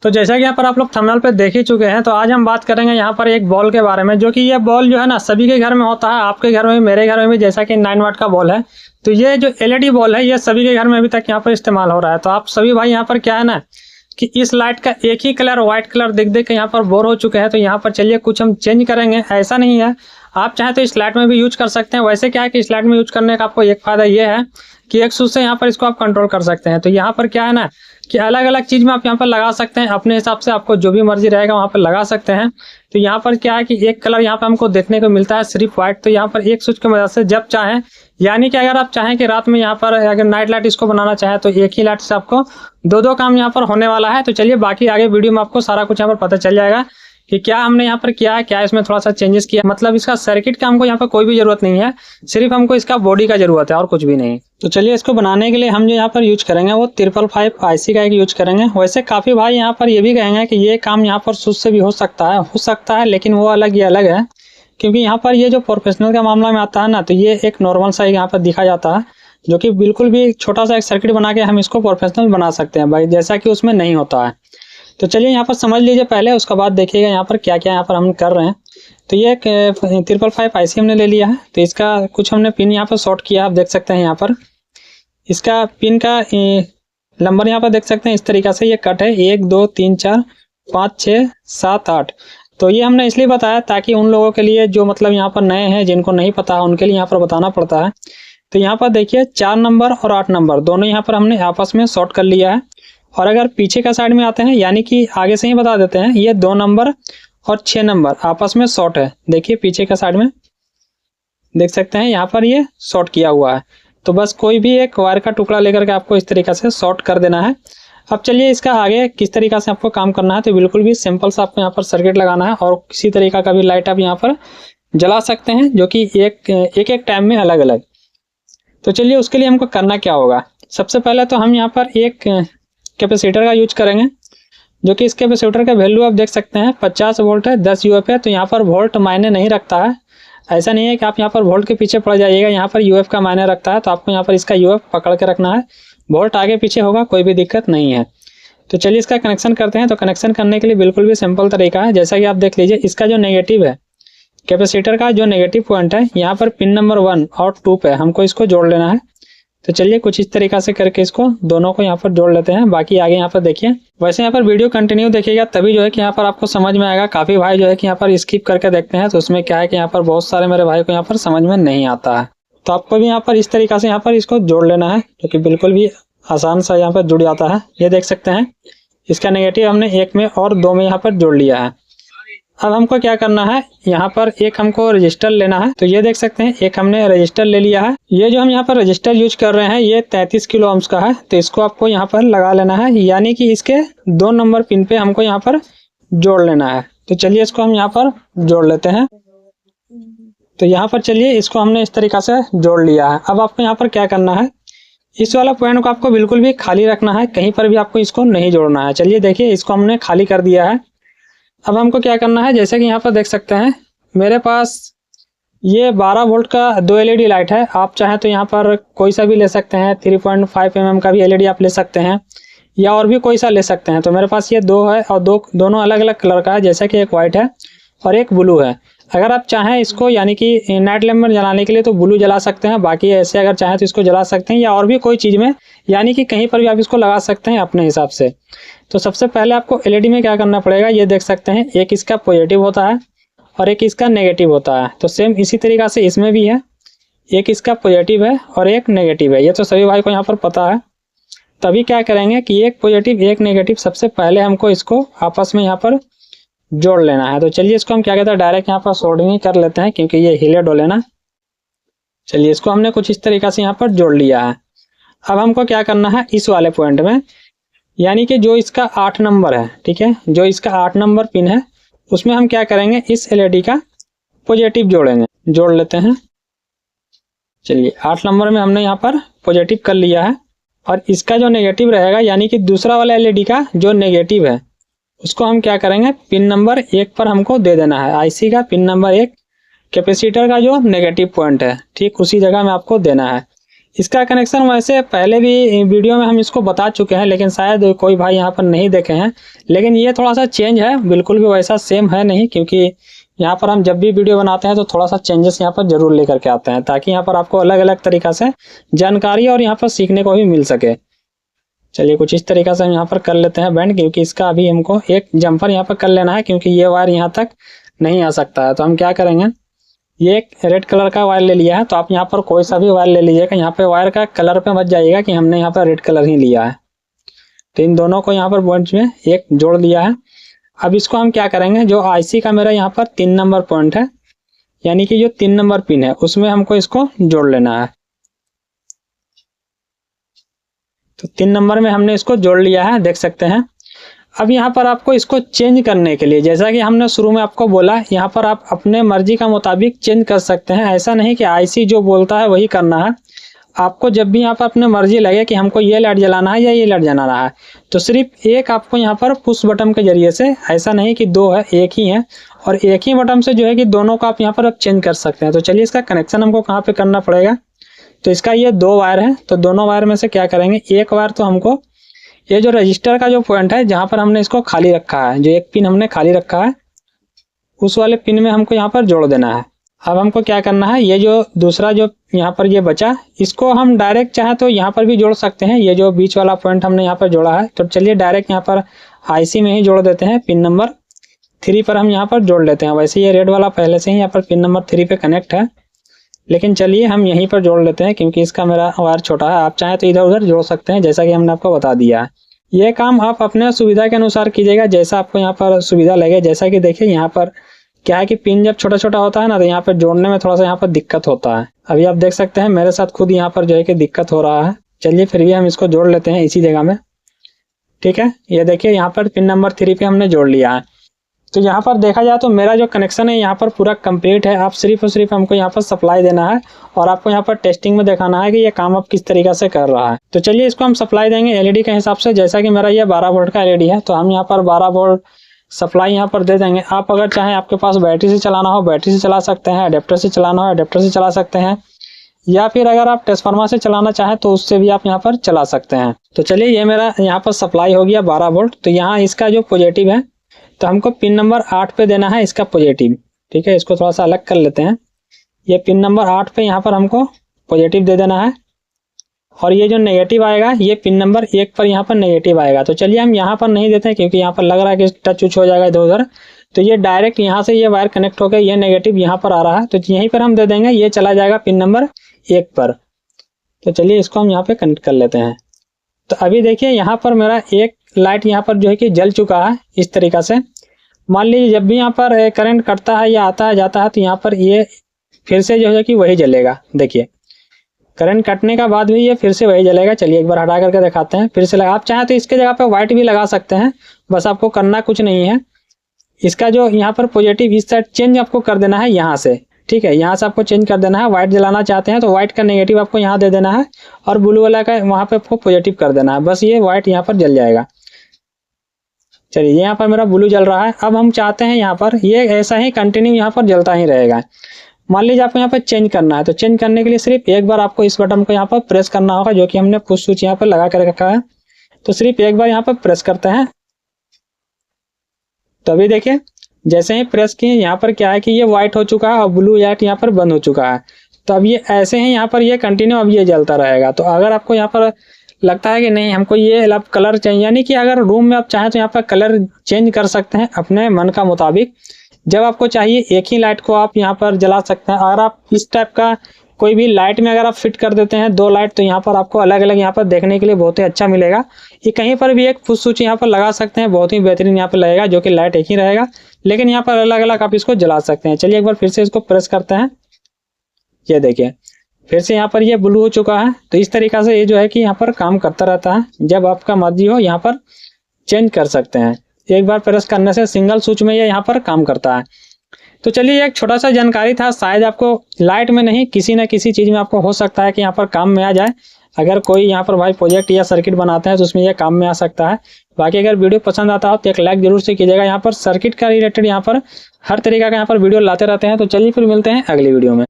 तो जैसा कि यहाँ पर आप लोग थंबनेल पे देख ही चुके हैं, तो आज हम बात करेंगे यहाँ पर एक बॉल के बारे में, जो कि ये बॉल जो है ना सभी के घर में होता है, आपके घर में भी, मेरे घर में भी, जैसा कि 9 वाट का बॉल है। तो ये जो एलईडी बॉल है ये सभी के घर में अभी तक यहाँ पर इस्तेमाल हो रहा है। तो आप सभी भाई यहाँ पर क्या है ना कि इस लाइट का एक ही कलर व्हाइट कलर देख देख के यहाँ पर बोर हो चुके हैं। तो यहाँ पर चलिए कुछ हम चेंज करेंगे। ऐसा नहीं है, आप चाहे तो इस लाइट में भी यूज कर सकते हैं। वैसे क्या है कि इस लाइट में यूज करने का आपको एक फायदा ये है कि एक स्विच से यहाँ पर इसको आप कंट्रोल कर सकते हैं। तो यहाँ पर क्या है ना कि अलग अलग चीज में आप यहाँ पर लगा सकते हैं, अपने हिसाब से आपको जो भी मर्जी रहेगा वहाँ पर लगा सकते हैं। तो यहाँ पर क्या है कि एक कलर यहाँ पर हमको देखने को मिलता है सिर्फ व्हाइट। तो यहाँ पर एक स्विच की मदद से जब चाहें, यानी कि अगर आप चाहें कि रात में यहाँ पर अगर नाइट लाइट इसको बनाना चाहें तो एक ही लाइट से आपको दो काम यहाँ पर होने वाला है। तो चलिए बाकी आगे वीडियो में आपको सारा कुछ यहाँ पर पता चल जाएगा कि क्या हमने यहाँ पर किया है, क्या इसमें थोड़ा सा चेंजेस किया। मतलब इसका सर्किट का हमको यहाँ पर कोई भी जरूरत नहीं है, सिर्फ हमको इसका बॉडी का जरूरत है और कुछ भी नहीं। तो चलिए इसको बनाने के लिए हम जो यहाँ पर यूज करेंगे वो 555 IC का एक यूज करेंगे। वैसे काफ़ी भाई यहाँ पर ये भी कहेंगे कि ये काम यहाँ पर स्विच से भी हो सकता है, लेकिन वो अलग ही अलग है। क्योंकि यहाँ पर ये जो प्रोफेशनल का मामला में आता है ना, तो ये एक नॉर्मल सा यहाँ पर दिखा जाता है, जो कि बिल्कुल भी छोटा सा एक सर्किट बना के हम इसको प्रोफेशनल बना सकते हैं भाई, जैसा कि उसमें नहीं होता है। तो चलिए यहाँ पर समझ लीजिए पहले, उसके बाद देखिएगा यहाँ पर क्या क्या यहाँ पर हम कर रहे हैं। तो ये 555 IC हमने ले लिया है। तो इसका कुछ हमने पिन यहाँ पर शॉर्ट किया, आप देख सकते हैं यहाँ पर इसका पिन का नंबर यहाँ पर देख सकते हैं। इस तरीक़ा से ये कट है 1 2 3 4 5 6 7 8। तो ये हमने इसलिए बताया ताकि उन लोगों के लिए जो मतलब यहाँ पर नए हैं, जिनको नहीं पता है, उनके लिए यहाँ पर बताना पड़ता है। तो यहाँ पर देखिए 4 नंबर और 8 नंबर दोनों यहाँ पर हमने आपस में शॉर्ट कर लिया है। और अगर पीछे का साइड में आते हैं, यानी कि आगे से ही बता देते हैं, ये 2 नंबर और 6 नंबर आपस में शॉर्ट है। देखिए पीछे का साइड में देख सकते हैं यहाँ पर ये शॉर्ट किया हुआ है। तो बस कोई भी एक वायर का टुकड़ा लेकर के आपको इस तरीक़ा से शॉर्ट कर देना है। अब चलिए इसका आगे किस तरीक़ा से आपको काम करना है। तो बिल्कुल भी सिंपल सा आपको यहाँ पर सर्किट लगाना है और किसी तरीक़ा का भी लाइट आप यहाँ पर जला सकते हैं, जो कि एक टाइम में अलग अलग। तो चलिए उसके लिए हमको करना क्या होगा। सबसे पहले तो हम यहाँ पर एक कैपेसिटर का यूज करेंगे, जो कि इस कैपेसिटर का वैल्यू आप देख सकते हैं 50 वोल्ट है, 10 UF है। तो यहाँ पर वोल्ट मायने नहीं रखता है। ऐसा नहीं है कि आप यहाँ पर वोल्ट के पीछे पड़ जाइएगा, यहाँ पर UF का मायने रखता है। तो आपको यहाँ पर इसका UF पकड़ के रखना है, वोल्ट आगे पीछे होगा, कोई भी दिक्कत नहीं है। तो चलिए इसका कनेक्शन करते हैं। तो कनेक्शन करने के लिए बिल्कुल भी सिंपल तरीका है। जैसा कि आप देख लीजिए, इसका जो नेगेटिव है, कैपेसिटर का जो नेगेटिव पॉइंट है, यहाँ पर पिन नंबर 1 और 2 पे हमको इसको जोड़ लेना है। तो चलिए कुछ इस तरीक़ा से करके इसको दोनों को यहाँ पर जोड़ लेते हैं। बाकी आगे यहाँ पर देखिए, वैसे यहाँ पर वीडियो कंटिन्यू देखिएगा तभी जो है कि यहाँ पर आपको समझ में आएगा। काफ़ी भाई जो है कि यहाँ पर स्किप करके देखते हैं, तो उसमें क्या है कि यहाँ पर बहुत सारे मेरे भाई को यहाँ पर समझ में नहीं आता है। तो आपको भी यहाँ पर इस तरीक़ा से यहाँ पर इसको जोड़ लेना है, जो कि बिल्कुल भी आसान सा यहाँ पर जुड़ जाता है। ये देख सकते हैं इसका नेगेटिव हमने 1 में और 2 में यहाँ पर जोड़ लिया है। अब हमको क्या करना है, यहाँ पर एक हमको रजिस्टर लेना है। तो ये देख सकते हैं एक हमने रजिस्टर ले लिया है। ये जो हम यहाँ पर रजिस्टर यूज कर रहे हैं ये 33 किलो ohms का है। तो इसको आपको यहाँ पर लगा लेना है, यानी कि इसके 2 नंबर पिन पे हमको यहाँ पर जोड़ लेना है। तो चलिए इसको हम यहाँ पर जोड़ लेते हैं। तो यहाँ पर चलिए इसको हमने इस तरीक़ा से जोड़ लिया है। अब आपको यहाँ पर क्या करना है, इस वाला पॉइंट को आपको बिल्कुल भी खाली रखना है, कहीं पर भी आपको इसको नहीं जोड़ना है। चलिए देखिए इसको हमने खाली कर दिया है। अब हमको क्या करना है, जैसे कि यहाँ पर देख सकते हैं मेरे पास ये 12 वोल्ट का 2 LED लाइट है। आप चाहें तो यहाँ पर कोई सा भी ले सकते हैं, 3.5 mm का भी LED आप ले सकते हैं, या और भी कोई सा ले सकते हैं। तो मेरे पास ये 2 है और दोनों अलग अलग कलर का है, जैसे कि एक वाइट है और एक ब्लू है। अगर आप चाहें इसको यानी कि नाइट लैम्प में जलाने के लिए तो ब्लू जला सकते हैं, बाकी ऐसे अगर चाहें तो इसको जला सकते हैं, या और भी कोई चीज़ में, यानी कि कहीं पर भी आप इसको लगा सकते हैं अपने हिसाब से। तो सबसे पहले आपको LED में क्या करना पड़ेगा, ये देख सकते हैं एक इसका पॉजिटिव होता है और एक इसका नेगेटिव होता है। तो सेम इसी तरीक़ा से इसमें भी है, एक इसका पॉजिटिव है और एक नेगेटिव है। ये तो सभी भाई को यहाँ पर पता है। तभी क्या करेंगे कि एक पॉजिटिव एक नेगेटिव सबसे पहले हमको इसको आपस में यहाँ पर जोड़ लेना है। तो चलिए इसको हम क्या कहते हैं डायरेक्ट यहाँ पर सोल्डरिंग कर लेते हैं, क्योंकि ये हिले डोले ना। चलिए इसको हमने कुछ इस तरीक़ा से यहाँ पर जोड़ लिया है। अब हमको क्या करना है, इस वाले पॉइंट में, यानी कि जो इसका 8 नंबर है, ठीक है, जो इसका 8 नंबर पिन है, उसमें हम क्या करेंगे, इस LED का पॉजिटिव जोड़ेंगे। जोड़ लेते हैं। चलिए 8 नंबर में हमने यहाँ पर पॉजिटिव कर लिया है। और इसका जो नेगेटिव रहेगा, यानी कि दूसरा वाला LED का जो नेगेटिव है, उसको हम क्या करेंगे, पिन नंबर 1 पर हमको दे देना है। IC का पिन नंबर 1 कैपेसिटर का जो नेगेटिव पॉइंट है, ठीक उसी जगह में आपको देना है। इसका कनेक्शन वैसे पहले भी वीडियो में हम इसको बता चुके हैं, लेकिन शायद कोई भाई यहाँ पर नहीं देखे हैं। लेकिन ये थोड़ा सा चेंज है, बिल्कुल भी वैसा सेम है नहीं, क्योंकि यहाँ पर हम जब भी वीडियो बनाते हैं तो थोड़ा सा चेंजेस यहाँ पर जरूर लेकर के आते हैं, ताकि यहाँ पर आपको अलग अलग तरीक़ा से जानकारी और यहाँ पर सीखने को भी मिल सके। चलिए कुछ इस तरीक़ा से हम यहाँ पर कर लेते हैं बैंड, क्योंकि इसका अभी हमको एक जम्पर यहाँ पर कर लेना है, क्योंकि ये वायर यहाँ तक नहीं आ सकता है। तो हम क्या करेंगे, ये एक रेड कलर का वायर ले लिया है, तो आप यहाँ पर कोई सा भी वायर ले लीजिएगा। यहाँ पे वायर का कलर पे मत जाइएगा कि हमने यहाँ पर रेड कलर ही लिया है। तो इन दोनों को यहाँ पर पॉइंट में एक जोड़ दिया है। अब इसको हम क्या करेंगे, जो आईसी का मेरा यहाँ पर 3 नंबर पॉइंट है, यानी कि जो 3 नंबर पिन है, उसमें हमको इसको जोड़ लेना है। तो 3 नंबर में हमने इसको जोड़ लिया है, देख सकते हैं। अब यहाँ पर आपको इसको चेंज करने के लिए, जैसा कि हमने शुरू में आपको बोला, यहाँ पर आप अपने मर्जी का मुताबिक चेंज कर सकते हैं। ऐसा नहीं कि आईसी जो बोलता है वही करना है। आपको जब भी यहाँ पर अपने मर्जी लगे कि हमको ये लाइट जलाना है या ये लाइट जलाना है, तो सिर्फ एक आपको यहाँ पर पुश बटन के जरिए से, ऐसा नहीं कि 2 है, एक ही है, और एक ही बटन से जो है कि दोनों को आप यहाँ पर चेंज कर सकते हैं। तो चलिए इसका कनेक्शन हमको कहाँ पर करना पड़ेगा। तो इसका ये 2 वायर है, तो दोनों वायर में से क्या करेंगे, एक वायर तो हमको ये जो रजिस्टर का जो पॉइंट है, जहाँ पर हमने इसको खाली रखा है, जो एक पिन हमने खाली रखा है, उस वाले पिन में हमको यहाँ पर जोड़ देना है। अब हमको क्या करना है, ये जो दूसरा जो यहाँ पर ये बचा, इसको हम डायरेक्ट चाहे तो यहाँ पर भी जोड़ सकते हैं। ये जो बीच वाला पॉइंट हमने यहाँ पर जोड़ा है, तो चलिए डायरेक्ट यहाँ पर आईसी में ही जोड़ देते हैं। पिन नंबर 3 पर हम यहाँ पर जोड़ लेते हैं। वैसे ये रेड वाला पहले से ही यहाँ पर पिन नंबर 3 पे कनेक्ट है, लेकिन चलिए हम यहीं पर जोड़ लेते हैं, क्योंकि इसका मेरा वायर छोटा है। आप चाहें तो इधर उधर जोड़ सकते हैं, जैसा कि हमने आपको बता दिया है। ये काम आप अपने सुविधा के अनुसार कीजिएगा, जैसा आपको यहाँ पर सुविधा लगे। जैसा कि देखिए यहाँ पर क्या है कि पिन जब छोटा छोटा होता है ना, तो यहाँ पर जोड़ने में थोड़ा सा यहाँ पर दिक्कत होता है। अभी आप देख सकते हैं मेरे साथ खुद यहाँ पर जो है कि दिक्कत हो रहा है। चलिए फिर भी हम इसको जोड़ लेते हैं इसी जगह में, ठीक है। ये देखिए यहाँ पर पिन नंबर 3 पे हमने जोड़ लिया है। तो यहाँ पर देखा जाए तो मेरा जो कनेक्शन है यहाँ पर पूरा कंप्लीट है। आप सिर्फ और सिर्फ हमको यहाँ पर सप्लाई देना है, और आपको यहाँ पर टेस्टिंग में दिखाना है कि ये काम आप किस तरीके से कर रहा है। तो चलिए इसको हम सप्लाई देंगे एलईडी के हिसाब से। जैसा कि मेरा ये 12 वोल्ट का एलईडी है, तो हम यहाँ पर 12 वोल्ट सप्लाई यहाँ पर दे देंगे। आप अगर चाहें, आपके पास बैटरी से चलाना हो बैटरी से चला सकते हैं, अडेप्टर से चलाना हो अडेप्टर से चला सकते हैं, या फिर अगर आप ट्रांसफार्मर से चलाना चाहें तो उससे भी आप यहाँ पर चला सकते हैं। तो चलिए ये मेरा यहाँ पर सप्लाई हो गया 12 वोल्ट। तो यहाँ इसका जो पॉजिटिव है, तो हमको पिन नंबर 8 पे देना है इसका पॉजिटिव, ठीक है। इसको थोड़ा सा अलग कर लेते हैं। ये पिन नंबर 8 पे यहाँ पर हमको पॉजिटिव दे देना है, और ये जो नेगेटिव आएगा ये पिन नंबर 1 पर यहाँ पर नेगेटिव आएगा। तो चलिए हम यहाँ पर नहीं देते हैं, क्योंकि यहाँ पर लग रहा है कि टच उच हो जाएगा इधर उधर। तो ये डायरेक्ट यहाँ से ये वायर कनेक्ट होकर ये नेगेटिव यहाँ पर आ रहा है, तो यहीं पर हम दे देंगे। ये चला जाएगा पिन नंबर 1 पर। तो चलिए इसको हम यहाँ पे कनेक्ट कर लेते हैं। तो अभी देखिए यहाँ पर मेरा एक लाइट यहाँ पर जो है कि जल चुका है इस तरीक़ा से। मान लीजिए जब भी यहाँ पर करंट कटता है या आता है जाता है, तो यहाँ पर ये फिर से जो है कि वही जलेगा। देखिए करंट कटने का बाद भी ये फिर से वही जलेगा। चलिए एक बार हटा करके दिखाते हैं, फिर से लगा। आप चाहें तो इसके जगह पे व्हाइट भी लगा सकते हैं, बस आपको करना कुछ नहीं है। इसका जो यहाँ पर पॉजिटिव इस साइड चेंज आपको कर देना है यहाँ से, ठीक है। यहाँ से आपको चेंज कर देना है। व्हाइट जलाना चाहते हैं तो व्हाइट का नेगेटिव आपको यहाँ दे देना है, और ब्लू वाला का वहाँ पे आपको पॉजिटिव कर देना है। बस ये व्हाइट यहाँ पर जल जाएगा। चलिए यहाँ पर मेरा ब्लू जल रहा है। अब हम चाहते हैं यहाँ पर ये ऐसा ही कंटिन्यू यहाँ पर जलता ही रहेगा। मान लीजिए आपको यहाँ पर चेंज करना है, तो चेंज करने के लिए सिर्फ एक बार आपको इस बटन को यहाँ पर प्रेस करना होगा, जो कि हमने पुश स्विच यहाँ पर लगा कर रखा है। तो सिर्फ एक बार यहाँ पर प्रेस करते हैं। तो अभी देखिए जैसे ही प्रेस किए, यहाँ पर क्या है कि ये व्हाइट हो चुका है और ब्लू लाइट यहाँ पर बंद हो चुका है। तो अब ये ऐसे ही यहाँ पर ये कंटिन्यू अब ये जलता रहेगा। तो अगर आपको यहाँ पर लगता है कि नहीं हमको ये अब कलर चाहिए, यानी कि अगर रूम में आप चाहें तो यहाँ पर कलर चेंज कर सकते हैं अपने मन का मुताबिक। जब आपको चाहिए एक ही लाइट को आप यहाँ पर जला सकते हैं। अगर आप इस टाइप का कोई भी लाइट में अगर आप फिट कर देते हैं 2 लाइट, तो यहाँ पर आपको अलग अलग यहाँ पर देखने के लिए बहुत ही अच्छा मिलेगा। ये कहीं पर भी एक पुश स्विच यहाँ पर लगा सकते हैं, बहुत ही बेहतरीन यहाँ पर लगेगा, जो कि लाइट एक ही रहेगा, लेकिन यहाँ पर अलग अलग आप इसको जला सकते हैं। चलिए एक बार फिर से इसको प्रेस करते हैं। ये देखिए फिर से यहाँ पर ये ब्लू हो चुका है। तो इस तरीक़ा से ये जो है कि यहाँ पर काम करता रहता है। जब आपका मर्जी हो यहाँ पर चेंज कर सकते हैं। एक बार प्रेस करने से सिंगल स्विच में ये यहाँ पर काम करता है। तो चलिए एक छोटा सा जानकारी था, शायद आपको लाइट में नहीं किसी न किसी चीज़ में आपको हो सकता है कि यहाँ पर काम में आ जाए। अगर कोई यहाँ पर भाई प्रोजेक्ट या सर्किट बनाते हैं तो उसमें यह काम में आ सकता है। बाकी अगर वीडियो पसंद आता हो तो एक लाइक जरूर से कीजिएगा। यहाँ पर सर्किट का रिलेटेड यहाँ पर हर तरीका का यहाँ पर वीडियो लाते रहते हैं। तो चलिए फिर मिलते हैं अगली वीडियो में।